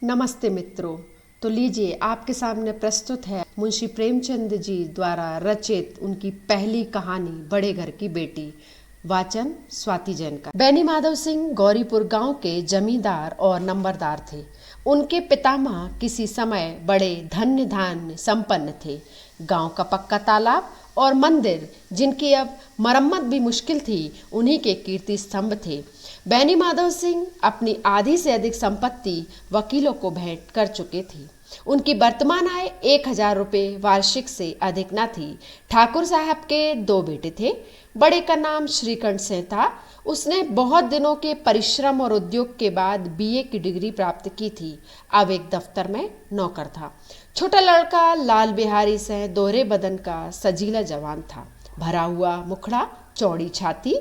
नमस्ते मित्रों। तो लीजिए आपके सामने प्रस्तुत है मुंशी प्रेमचंद जी द्वारा रचित उनकी पहली कहानी बड़े घर की बेटी। वाचन स्वाति जैन का। बैनी माधव सिंह गौरीपुर गांव के जमींदार और नंबरदार थे। उनके पितामह किसी समय बड़े धन्य धान्य संपन्न थे। गांव का पक्का तालाब और मंदिर, जिनकी अब मरम्मत भी मुश्किल थी, उन्हीं के कीर्ति स्तंभ थे। बैनी माधव सिंह अपनी आधी से अधिक संपत्ति वकीलों को भेंट कर चुके थे। उनकी वर्तमान आय 1,000 रुपये वार्षिक से अधिक न थी। ठाकुर साहब के 2 बेटे थे। बड़े का नाम श्रीकंठ सिंह था। उसने बहुत दिनों के परिश्रम और उद्योग के बाद बीए की डिग्री प्राप्त की थी। अब एक दफ्तर में नौकर था। छोटा लड़का लाल बिहारी सिंह दोहरे बदन का सजीला जवान था। भरा हुआ मुखड़ा, चौड़ी छाती,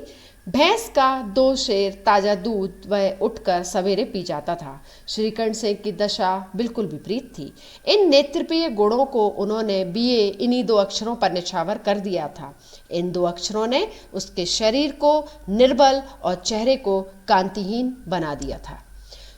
भैंस का 2 शेर ताजा दूध वह उठकर सवेरे पी जाता था। श्रीकंठ सिंह की दशा बिल्कुल विपरीत थी। इन नेत्रप्रिय गुणों को उन्होंने बीए इन्हीं 2 अक्षरों पर निछावर कर दिया था। इन 2 अक्षरों ने उसके शरीर को निर्बल और चेहरे को कांतिहीन बना दिया था।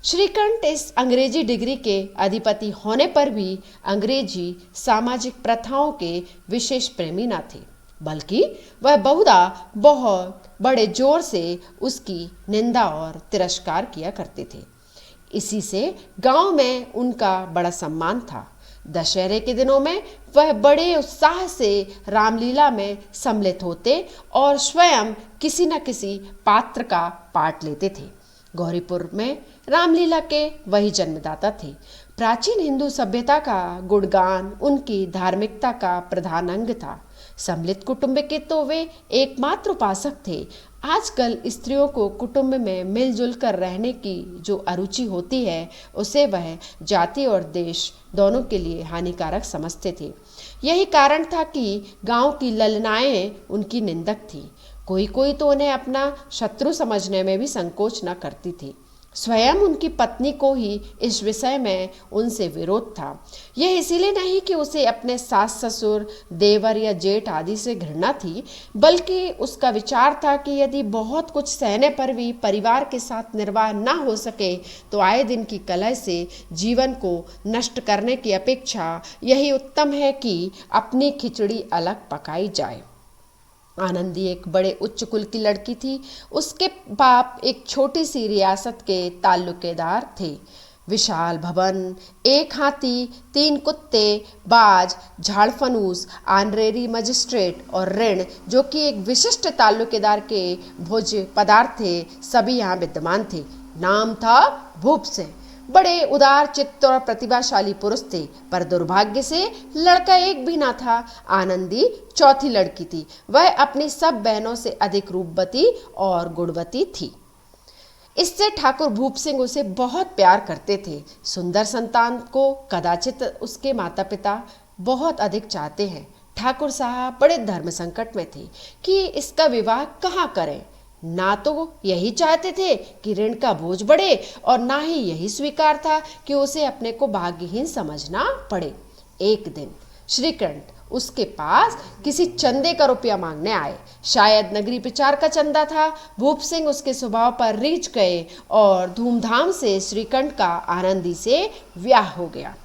श्रीकंठ इस अंग्रेजी डिग्री के अधिपति होने पर भी अंग्रेजी सामाजिक प्रथाओं के विशेष प्रेमी न थे, बल्कि वह बहुधा बहुत बड़े जोर से उसकी निंदा और तिरस्कार किया करते थे। इसी से गांव में उनका बड़ा सम्मान था। दशहरे के दिनों में वह बड़े उत्साह से रामलीला में सम्मिलित होते और स्वयं किसी न किसी पात्र का पाठ लेते थे। गौरीपुर में रामलीला के वही जन्मदाता थे। प्राचीन हिंदू सभ्यता का गुणगान उनकी धार्मिकता का प्रधान अंग था। सम्मिलित कुटुंब के तो वे एकमात्र उपासक थे। आजकल स्त्रियों को कुटुंब में मिलजुल कर रहने की जो अरुचि होती है, उसे वह जाति और देश दोनों के लिए हानिकारक समझते थे। यही कारण था कि गांव की ललनाएं उनकी निंदक थीं। कोई कोई तो उन्हें अपना शत्रु समझने में भी संकोच न करती थी। स्वयं उनकी पत्नी को ही इस विषय में उनसे विरोध था। यह इसीलिए नहीं कि उसे अपने सास ससुर, देवर या जेठ आदि से घृणा थी, बल्कि उसका विचार था कि यदि बहुत कुछ सहने पर भी परिवार के साथ निर्वाह न हो सके तो आए दिन की कलह से जीवन को नष्ट करने की अपेक्षा यही उत्तम है कि अपनी खिचड़ी अलग पकाई जाए। आनंदी एक बड़े उच्च कुल की लड़की थी। उसके बाप एक छोटी सी रियासत के ताल्लुकेदार थे। विशाल भवन, 1 हाथी, 3 कुत्ते, बाज, झाड़फनूस, आनरेरी मजिस्ट्रेट और ऋण, जो कि एक विशिष्ट ताल्लुकेदार के भोज्य पदार्थ थे, सभी यहाँ विद्यमान थे। नाम था भूप सिंह। बड़े उदार चित्त और प्रतिभाशाली पुरुष थे, पर दुर्भाग्य से लड़का एक भी ना था। आनंदी चौथी लड़की थी। वह अपनी सब बहनों से अधिक रूपवती और गुणवती थी। इससे ठाकुर भूप सिंह उसे बहुत प्यार करते थे। सुंदर संतान को कदाचित उसके माता पिता बहुत अधिक चाहते हैं। ठाकुर साहब बड़े धर्म संकट में थे कि इसका विवाह कहाँ करें। ना तो यही चाहते थे कि ऋण का बोझ बढ़े और ना ही यही स्वीकार था कि उसे अपने को भाग्यहीन समझना पड़े। एक दिन श्रीकंठ उसके पास किसी चंदे का रुपया मांगने आए। शायद नगरी प्रचार का चंदा था। भूप सिंह उसके स्वभाव पर रीझ गए और धूमधाम से श्रीकंठ का आनंदी से ब्याह हो गया।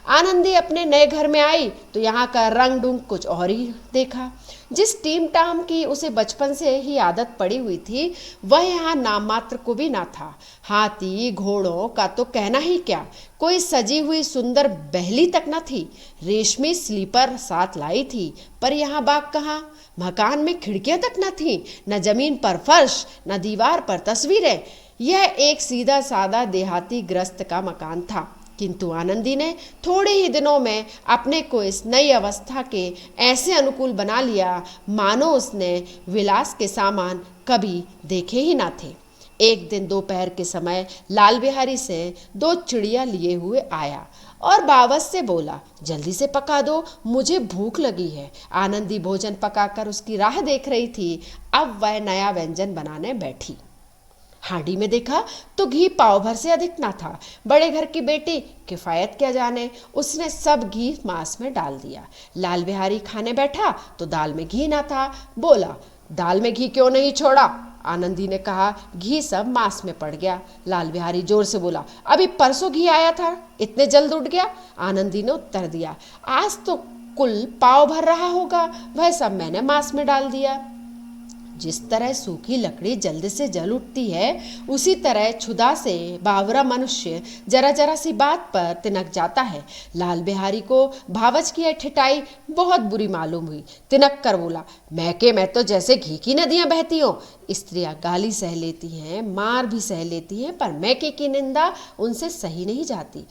आनंदी अपने नए घर में आई तो यहाँ का रंग ढंग कुछ और ही देखा। जिस टीम टाम की उसे बचपन से ही आदत पड़ी हुई थी, वह यहाँ नाम मात्र को भी ना था। हाथी घोड़ों का तो कहना ही क्या, कोई सजी हुई सुंदर बहली तक न थी। रेशमी स्लीपर साथ लाई थी, पर यहाँ बाग कहाँ। मकान में खिड़कियां तक न थी, न जमीन पर फर्श, न दीवार पर तस्वीरें। यह एक सीधा सादा देहाती ग्रस्त का मकान था। किंतु आनंदी ने थोड़े ही दिनों में अपने को इस नई अवस्था के ऐसे अनुकूल बना लिया मानो उसने विलास के सामान कभी देखे ही ना थे। एक दिन दोपहर के समय लाल बिहारी से 2 चिड़िया लिए हुए आया और बावत से बोला, जल्दी से पका दो, मुझे भूख लगी है। आनंदी भोजन पकाकर उसकी राह देख रही थी। अब वह नया व्यंजन बनाने बैठी। हांडी में देखा तो घी पाव भर से अधिक ना था। बड़े घर की बेटी किफायत क्या जाने, उसने सब घी मांस में डाल दिया। लाल बिहारी खाने बैठा तो दाल में घी ना था। बोला, दाल में घी क्यों नहीं छोड़ा? आनंदी ने कहा, घी सब मांस में पड़ गया। लाल बिहारी जोर से बोला, अभी परसों घी आया था, इतने जल्द उठ गया? आनंदी ने उत्तर दिया, आज तो कुल पाव भर रहा होगा, वह सब मैंने मांस में डाल दिया। जिस तरह सूखी लकड़ी जल्द से जल उठती है, उसी तरह क्षुधा से बावरा मनुष्य जरा जरा सी बात पर तिनक जाता है। लाल बिहारी को भावच की ठिठाई बहुत बुरी मालूम हुई। तिनक कर बोला, मैं तो जैसे घी की नदियां बहती हो। स्त्रियां गाली सह लेती हैं, मार भी सह लेती हैं, पर मैके की निंदा उनसे सही नहीं जाती।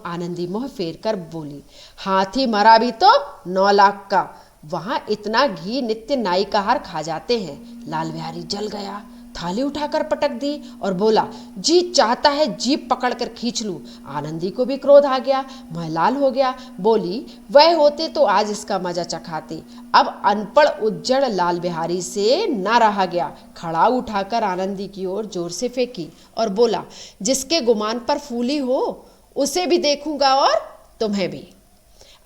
आनंदी मुंह फेर कर बोली, हाथी मरा भी तो 9 लाख का, वहां इतना घी नित्य नाई का हार खा जाते हैं। लाल बिहारी जल गया, थाली उठाकर पटक दी और बोला, जी चाहता है जीभ पकड़कर खींच लूं। आनंदी को भी क्रोध आ गया, मुंह लाल हो गया। बोली, वह होते तो आज इसका मजा चखाते। अब अनपढ़ उज्जड़ लाल बिहारी से न रहा गया, खड़ा उठाकर आनंदी की ओर जोर से फेंकी और बोला, जिसके गुमान पर फूली हो उसे भी देखूंगा और तुम्हें भी।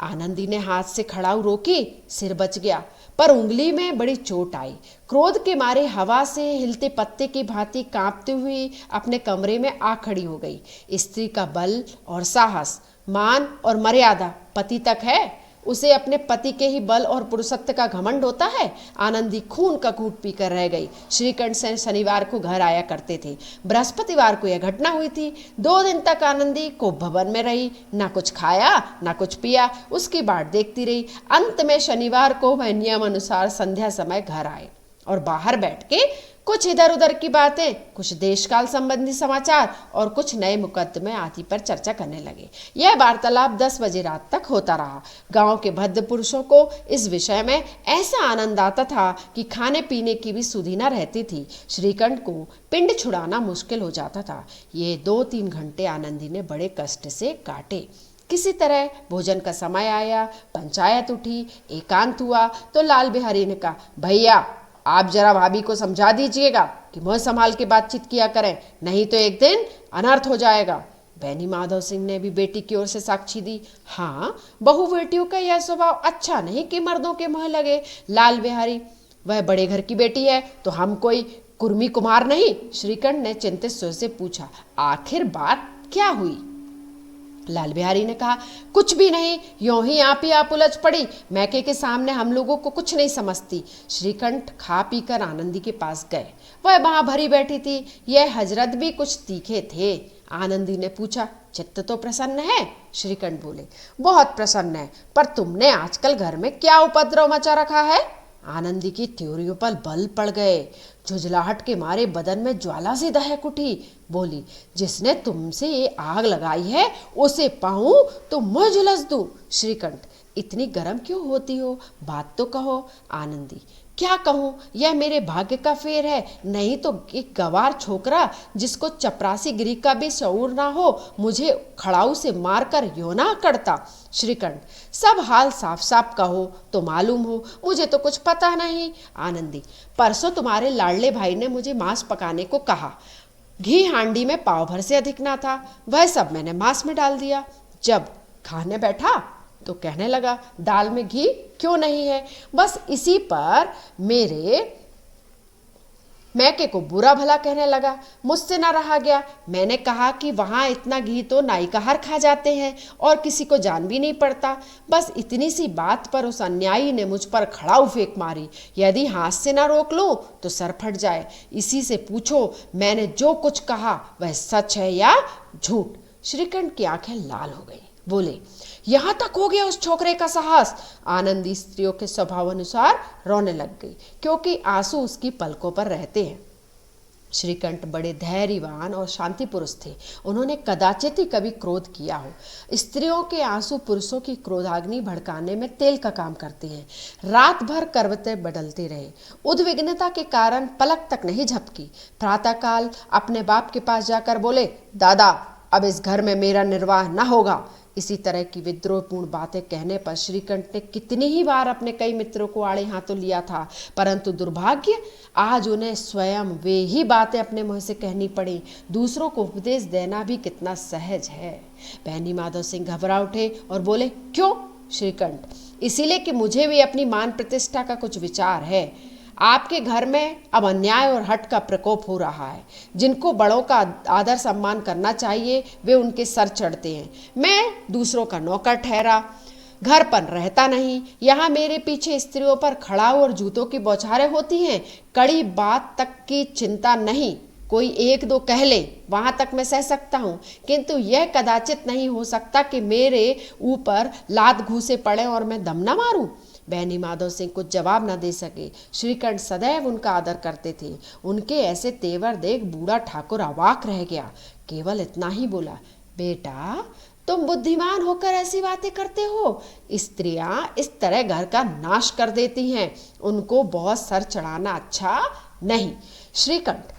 आनंदी ने हाथ से खड़ाऊ रोकी, सिर बच गया, पर उंगली में बड़ी चोट आई। क्रोध के मारे हवा से हिलते पत्ते की भांति कांपती हुई अपने कमरे में आ खड़ी हो गई। स्त्री का बल और साहस, मान और मर्यादा पति तक है, उसे अपने पति के ही बल और पुरुषत्व का घमंड होता है। आनंदी खून का घूंट पीकर रह गई। श्रीकंठ से शनिवार को घर आया करते थे। बृहस्पतिवार को यह घटना हुई थी। 2 दिन तक आनंदी को भवन में रही, ना कुछ खाया ना कुछ पिया, उसकी बाट देखती रही। अंत में शनिवार को वह नियम अनुसार संध्या समय घर आए और बाहर बैठ के कुछ इधर उधर की बातें, कुछ देशकाल संबंधी समाचार और कुछ नए मुकदमे आदि पर चर्चा करने लगे। यह वार्तालाप 10 बजे रात तक होता रहा। गांव के भद्र पुरुषों को इस विषय में ऐसा आनंद आता था कि खाने पीने की भी सुधि न रहती थी। श्रीकंठ को पिंड छुड़ाना मुश्किल हो जाता था। ये 2-3 घंटे आनंदी ने बड़े कष्ट से काटे। किसी तरह भोजन का समय आया, पंचायत उठी, एकांत हुआ तो लाल बिहारी ने कहा, भैया आप जरा भाभी को समझा दीजिएगा कि मुंह संभाल के बातचीत किया करें, नहीं तो एक दिन अनर्थ हो जाएगा। बैनी माधव सिंह ने भी बेटी की ओर से साक्षी दी, हाँ, बहू बेटियों का यह स्वभाव अच्छा नहीं कि मर्दों के मुंह लगे। लाल बिहारी, वह बड़े घर की बेटी है तो हम कोई कुर्मी कुमार नहीं? श्रीकंठ ने चिंतित स्वर से पूछा, आखिर बात क्या हुई? लाल बिहारी ने कहा, कुछ भी नहीं, यूं ही आप उलझ पड़ी। मैके के सामने हम लोगों को कुछ नहीं समझती। श्रीकंठ खा पी कर आनंदी के पास गए। वह वहां भरी बैठी थी। यह हजरत भी कुछ तीखे थे। आनंदी ने पूछा, चित्त तो प्रसन्न है? श्रीकंठ बोले, बहुत प्रसन्न है, पर तुमने आजकल घर में क्या उपद्रव मचा रखा है? आनंदी की त्योरियों पर बल पड़ गए। झुंझलाहट के मारे बदन में ज्वाला सी दहक उठी। बोली, जिसने तुमसे ये आग लगाई है उसे पाऊं तो मैं झुलस दूं। श्रीकंठ, इतनी गर्म क्यों होती हो? बात तो कहो। आनंदी, क्या कहूं, यह मेरे भाग्य का फेर है, नहीं तो एक गवार छोकरा जिसको चपरासी गिरी का भी शऊर ना हो मुझे खड़ाऊ से मारकर यूं ना करता। श्रीकंठ, सब हाल साफ साफ कहो तो मालूम हो, मुझे तो कुछ पता नहीं। आनंदी, परसों तुम्हारे लाडले भाई ने मुझे मांस पकाने को कहा। घी हांडी में पाव भर से अधिक ना था, वह सब मैंने मांस में डाल दिया। जब खाने बैठा तो कहने लगा, दाल में घी क्यों नहीं है? बस इसी पर मेरे मैके को बुरा भला कहने लगा। मुझसे ना रहा गया। मैंने कहा कि वहाँ इतना घी तो नाई का हार खा जाते हैं और किसी को जान भी नहीं पड़ता। बस इतनी सी बात पर उस अन्यायी ने मुझ पर खड़ाऊ फेंक मारी। यदि हाथ से ना रोक लूं तो सर फट जाए। इसी से पूछो मैंने जो कुछ कहा वह सच है या झूठ? श्रीकंठ की आंखें लाल हो गई। बोले, यहां तक हो गया उस छोकरे का साहस? आनंदी स्त्रियों के स्वभाव अनुसार रोने लग गई, क्योंकि आंसू उसकी पलकों पर रहते हैं। श्रीकंठ बड़े धैर्यवान और शांति पुरुष थे। उन्होंने कदाचित ही कभी क्रोध किया हो। स्त्रियों के आंसू पुरुषों की क्रोधाग्नि भड़काने में तेल का काम करते हैं। रात भर करवतें बदलते रहे। उद्विग्नता के कारण पलक तक नहीं झपकी। प्रातःकाल अपने बाप के पास जाकर बोले, दादा अब इस घर में मेरा निर्वाह न होगा। इसी तरह की विद्रोहपूर्ण बातें कहने पर श्रीकंठ ने कितनी ही बार अपने कई मित्रों को आड़े हाथों लिया था, परंतु दुर्भाग्य आज उन्हें स्वयं वे ही बातें अपने मुंह से कहनी पड़ी। दूसरों को उपदेश देना भी कितना सहज है। बैनी माधव सिंह घबरा उठे और बोले, क्यों? श्रीकंठ, इसीलिए कि मुझे भी अपनी मान प्रतिष्ठा का कुछ विचार है। आपके घर में अब अन्याय और हठ का प्रकोप हो रहा है। जिनको बड़ों का आदर सम्मान करना चाहिए वे उनके सर चढ़ते हैं। मैं दूसरों का नौकर ठहरा, घर पर रहता नहीं। यहाँ मेरे पीछे स्त्रियों पर खड़ाऊ और जूतों की बौछारें होती हैं। कड़ी बात तक की चिंता नहीं, कोई एक दो कह ले वहां तक मैं सह सकता हूँ, किंतु यह कदाचित नहीं हो सकता कि मेरे ऊपर लात घूसे पड़े और मैं दम न मारूं। बहनी माधव सिंह कुछ जवाब न दे सके। श्रीकंठ सदैव उनका आदर करते थे। उनके ऐसे तेवर देख बूढ़ा ठाकुर अवाक रह गया। केवल इतना ही बोला, बेटा तुम बुद्धिमान होकर ऐसी बातें करते हो। स्त्रियां इस तरह घर का नाश कर देती हैं, उनको बहुत सर चढ़ाना अच्छा नहीं। श्रीकंठ,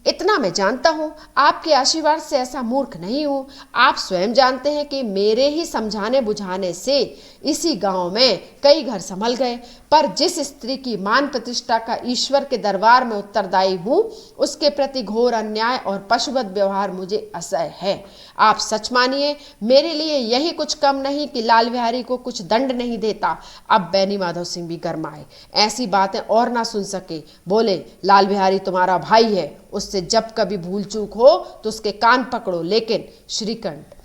इतना मैं जानता हूँ, आपके आशीर्वाद से ऐसा मूर्ख नहीं हूँ। आप स्वयं जानते हैं कि मेरे ही समझाने बुझाने से इसी गांव में कई घर संभल गए, पर जिस स्त्री की मान प्रतिष्ठा का ईश्वर के दरबार में उत्तरदायी हूँ, उसके प्रति घोर अन्याय और पशुवत व्यवहार मुझे असह्य है। आप सच मानिए, मेरे लिए यही कुछ कम नहीं कि लाल बिहारी को कुछ दंड नहीं देता। अब बैनी माधव सिंह भी गरमाए, ऐसी बातें और ना सुन सके। बोले, लाल बिहारी तुम्हारा भाई है, उससे जब कभी भूल चूक हो तो उसके कान पकड़ो। लेकिन श्रीकंठ,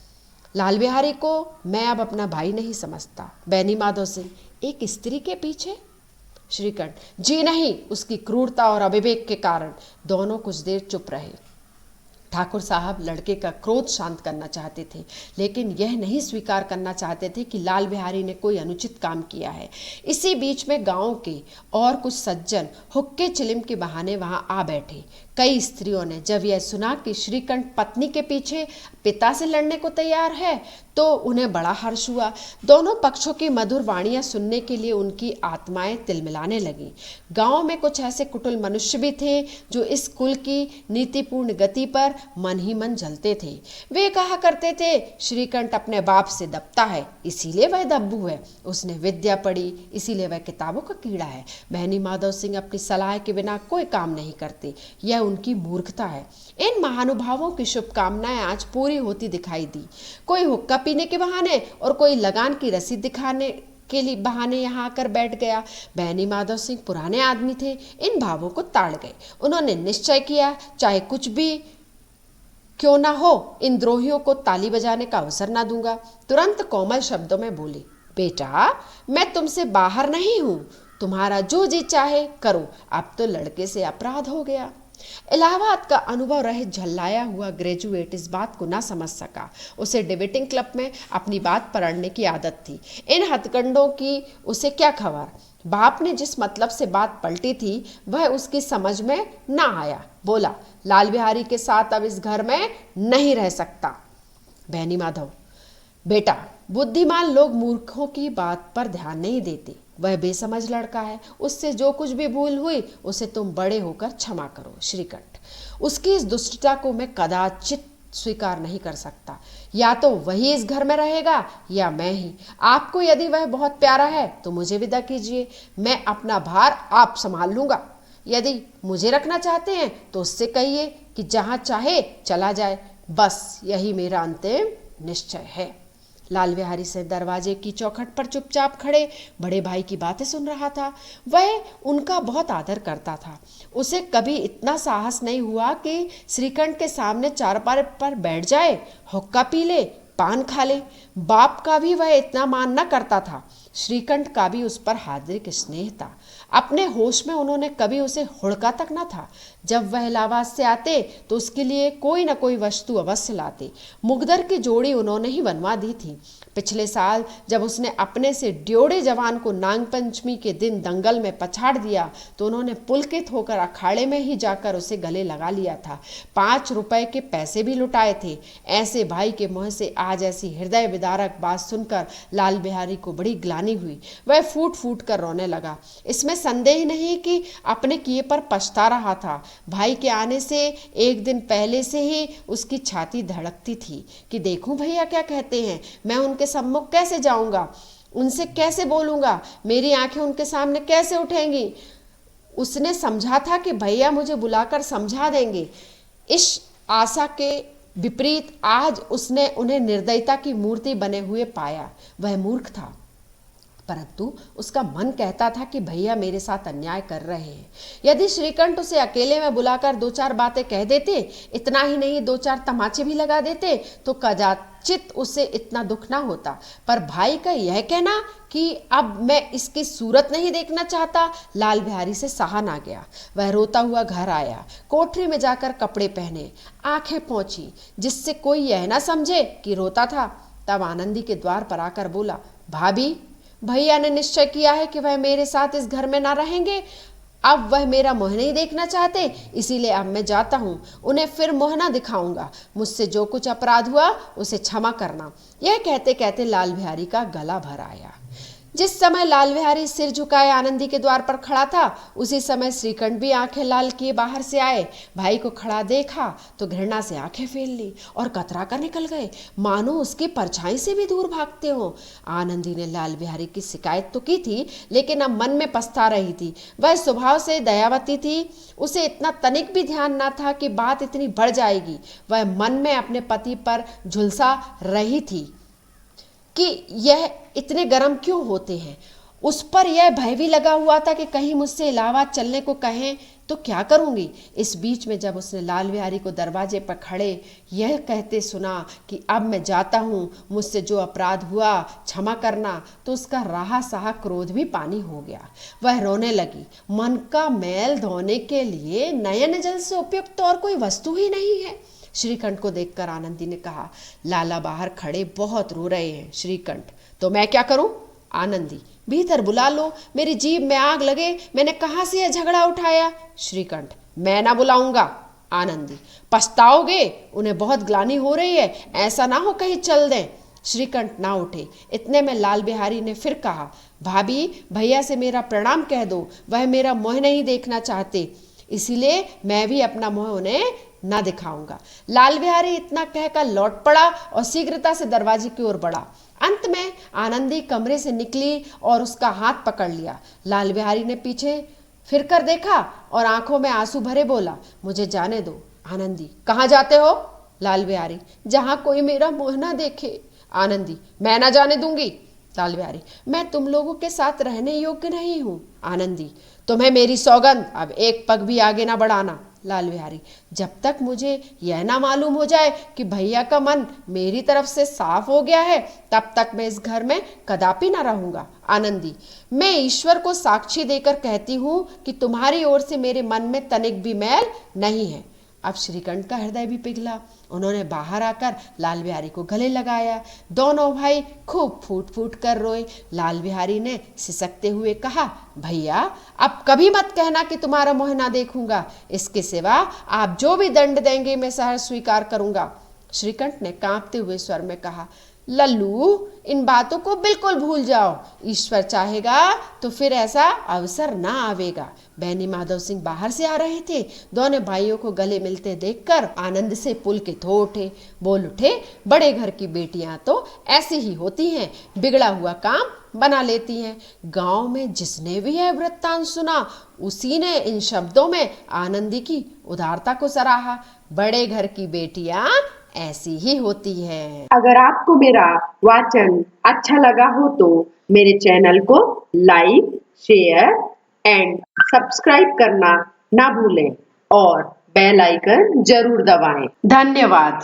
लाल बिहारी को मैं अब अपना भाई नहीं समझता। बैनी माधव सिंह, एक स्त्री के पीछे? श्रीकंठ, जी नहीं, उसकी क्रूरता और अविवेक के कारण। दोनों कुछ देर चुप रहे। ठाकुर साहब लड़के का क्रोध शांत करना चाहते थे, लेकिन यह नहीं स्वीकार करना चाहते थे कि लाल बिहारी ने कोई अनुचित काम किया है। इसी बीच में गांव के और कुछ सज्जन हुक्के चिलिम के बहाने वहां आ बैठे। कई स्त्रियों ने जब यह सुना कि श्रीकंठ पत्नी के पीछे पिता से लड़ने को तैयार है तो उन्हें बड़ा हर्ष हुआ। दोनों पक्षों की मधुर वाणियां सुनने के लिए उनकी आत्माएं तिलमिलाने लगी। गांव में कुछ ऐसे कुटिल मनुष्य भी थे जो इस कुल की नीतिपूर्ण गति पर मन ही मन जलते थे। वे कहा करते थे, श्रीकंठ अपने बाप से दबता है इसीलिए वह दब्बू है, उसने विद्या पढ़ी इसीलिए वह किताबों का कीड़ा है। बहनी माधव सिंह अपनी सलाह के बिना कोई काम नहीं करते, यह उनकी मूर्खता है। इन महानुभावों की शुभकामनाएं आज पूरी होती दिखाई दी। कोई हुक्का पीने के बहाने और कोई लगान की रसीद दिखाने के लिए बहाने यहाँ आकर बैठ गया। बहनी माधव सिंह पुराने आदमी थे, इन भावों को ताड़ गए। उन्होंने निश्चय किया, चाहे कुछ भी क्यों ना हो, इन द्रोहियों को ताली बजाने का अवसर ना दूंगा। तुरंत कोमल शब्दों में बोली, बेटा मैं तुमसे बाहर नहीं हूं, तुम्हारा जो जी चाहे करो। अब तो लड़के से अपराध हो गया। इलाहाबाद का अनुभव रहित झल्लाया हुआ ग्रेजुएट इस बात को ना समझ सका। उसे डिबेटिंग क्लब में अपनी बात पढ़ने की आदत थी। इन हथकंडों की उसे क्या खबर। बाप ने जिस मतलब से बात पलटी थी वह उसकी समझ में ना आया। बोला, लाल बिहारी के साथ अब इस घर में नहीं रह सकता। बहनी माधव, बेटा बुद्धिमान लोग मूर्खों की बात पर ध्यान नहीं देते। वह बेसमझ लड़का है, उससे जो कुछ भी भूल हुई उसे तुम बड़े होकर क्षमा करो। श्रीकंठ, उसकी इस दुष्टता को मैं कदाचित स्वीकार नहीं कर सकता। या तो वही इस घर में रहेगा या मैं ही। आपको यदि वह बहुत प्यारा है तो मुझे विदा कीजिए, मैं अपना भार आप संभाल लूंगा। यदि मुझे रखना चाहते हैं तो उससे कहिए कि जहां चाहे चला जाए। बस यही मेरा अंतिम निश्चय है। लाल बिहारी से दरवाजे की चौखट पर चुपचाप खड़े बड़े भाई की बातें सुन रहा था। वह उनका बहुत आदर करता था। उसे कभी इतना साहस नहीं हुआ कि श्रीकंठ के सामने चारपाई पर बैठ जाए, हुक्का पी ले, पान खा ले। बाप का भी वह इतना मान न करता था। श्रीकंठ का भी उस पर हार्दिक स्नेह था। अपने होश में उन्होंने कभी उसे हुड़का तक न था। जब वह इलाहाबाद से आते तो उसके लिए कोई न कोई वस्तु अवश्य लाते। मुगदर की जोड़ी उन्होंने ही बनवा दी थी। पिछले साल जब उसने अपने से ड्योढ़े जवान को नाग पंचमी के दिन दंगल में पछाड़ दिया तो उन्होंने पुलकित होकर अखाड़े में ही जाकर उसे गले लगा लिया था। 5 रुपए के पैसे भी लुटाए थे। ऐसे भाई के मुँह से आज ऐसी हृदय विदारक बात सुनकर लाल बिहारी को बड़ी ग्लानि हुई। वह फूट फूट कर रोने लगा। इसमें संदेह नहीं कि अपने किए पर पछता रहा था। भाई के आने से एक दिन पहले से ही उसकी छाती धड़कती थी कि देखूं भैया क्या कहते हैं, मैं उनके सम्मुख कैसे जाऊंगा, उनसे कैसे बोलूंगा, मेरी आंखें उनके सामने कैसे उठेंगी। उसने समझा था कि भैया मुझे बुलाकर समझा देंगे। इस आशा के विपरीत आज उसने उन्हें निर्दयता की मूर्ति बने हुए पाया। वह मूर्ख था। परंतु उसका मन कहता था कि भैया मेरे साथ अन्याय कर रहे हैं। यदि श्रीकंठ उसे अकेले में बुलाकर दो चार बातें कह देते, इतना ही नहीं दो चार तमाचे भी लगा देते, तो कदाचित उसे इतना दुख ना होता। पर भाई का यह कहना कि अब मैं इसकी सूरत नहीं देखना चाहता, लाल बिहारी से सहा ना गया। वह रोता हुआ घर आया, कोठरी में जाकर कपड़े पहने, आंखें पोंछी, जिससे कोई यह ना समझे कि रोता था। तब आनंदी के द्वार पर आकर बोला, भाभी, भैया ने निश्चय किया है कि वह मेरे साथ इस घर में ना रहेंगे। अब वह मेरा मुँह नहीं देखना चाहते, इसीलिए अब मैं जाता हूँ। उन्हें फिर मुँह ना दिखाऊंगा। मुझसे जो कुछ अपराध हुआ उसे क्षमा करना। यह कहते कहते लाल बिहारी का गला भर आया। जिस समय लाल बिहारी सिर झुकाए आनंदी के द्वार पर खड़ा था, उसी समय श्रीकंठ भी आंखें लाल किए बाहर से आए। भाई को खड़ा देखा तो घृणा से आंखें फेर ली और कतरा कर निकल गए, मानो उसकी परछाई से भी दूर भागते हो। आनंदी ने लाल बिहारी की शिकायत तो की थी, लेकिन अब मन में पछता रही थी। वह स्वभाव से दयावती थी, उसे इतना तनिक भी ध्यान न था कि बात इतनी बढ़ जाएगी। वह मन में अपने पति पर झुलसा रही थी कि यह इतने गर्म क्यों होते हैं। उस पर यह भय भी लगा हुआ था कि कहीं मुझसे इलाहाबाद चलने को कहें तो क्या करूंगी। इस बीच में जब उसने लाल बिहारी को दरवाजे पर खड़े यह कहते सुना कि अब मैं जाता हूँ, मुझसे जो अपराध हुआ क्षमा करना, तो उसका रहा सहा क्रोध भी पानी हो गया। वह रोने लगी। मन का मैल धोने के लिए नयन जल से उपयुक्त तो और कोई वस्तु ही नहीं है। श्रीकंठ को देखकर आनंदी ने कहा, लाला बाहर खड़े बहुत रो रहे हैं। श्रीकंठ, तो मैं क्या करूं? आनंदी, भीतर बुला लो, मेरी जीभ में आग लगे, मैंने कहां से यह झगड़ा उठाया। श्रीकंठ, मैं ना बुलाऊंगा। आनंदी, पछताओगे, उन्हें बहुत ग्लानि हो रही है, ऐसा ना हो कहीं चल दें। श्रीकंठ ना उठे। इतने में लाल बिहारी ने फिर कहा, भाभी, भैया से मेरा प्रणाम कह दो, वह मेरा मुँह नहीं देखना चाहते, इसीलिए मैं भी अपना मुँह उन्हें ना दिखाऊंगा। लाल बिहारी इतना कहकर लौट पड़ा और शीघ्रता से दरवाजे की ओर बढ़ा। अंत में आनंदी कमरे से निकली और उसका हाथ पकड़ लिया। लाल बिहारी ने पीछे फिर कर देखा और आंखों में आंसू भरे बोला, मुझे जाने दो। आनंदी, कहाँ जाते हो? लाल बिहारी, जहां कोई मेरा मुंह ना देखे। आनंदी, मैं ना जाने दूंगी। लाल बिहारी, मैं तुम लोगों के साथ रहने योग्य नहीं हूं। आनंदी, तुम्हें मेरी सौगंध, अब एक पग भी आगे ना बढ़ाना। लाल बिहारी, जब तक मुझे यह ना मालूम हो जाए कि भैया का मन मेरी तरफ से साफ हो गया है, तब तक मैं इस घर में कदापि ना रहूंगा। आनंदी, मैं ईश्वर को साक्षी देकर कहती हूं कि तुम्हारी ओर से मेरे मन में तनिक भी मैल नहीं है। अब श्रीकंठ का हृदय भी पिघला। उन्होंने बाहर आकर लाल बिहारी को गले लगाया। दोनों भाई खूब फूट फूट कर रोए। लाल बिहारी ने सिसकते हुए कहा, भैया, अब कभी मत कहना कि तुम्हारा मुँह ना देखूंगा, इसके सिवा आप जो भी दंड देंगे मैं सहर्ष स्वीकार करूंगा। श्रीकंठ ने कांपते हुए स्वर में कहा, लल्लू, इन बातों को बिल्कुल भूल जाओ, ईश्वर चाहेगा तो फिर ऐसा अवसर ना आवेगा। बैनी माधव सिंह बाहर से आ रहे थे। दोनों भाइयों को गले मिलते देखकर आनंद से पुलकित हो उठे। बोल उठे, बड़े घर की बेटियां तो ऐसी ही होती हैं, बिगड़ा हुआ काम बना लेती हैं। गांव में जिसने भी यह वृत्तांत सुना, उसी ने इन शब्दों में आनंदी की उदारता को सराहा। बड़े घर की बेटियां ऐसी ही होती है। अगर आपको मेरा वाचन अच्छा लगा हो तो मेरे चैनल को लाइक, शेयर एंड सब्सक्राइब करना ना भूलें और बेल आइकन जरूर दबाएं। धन्यवाद।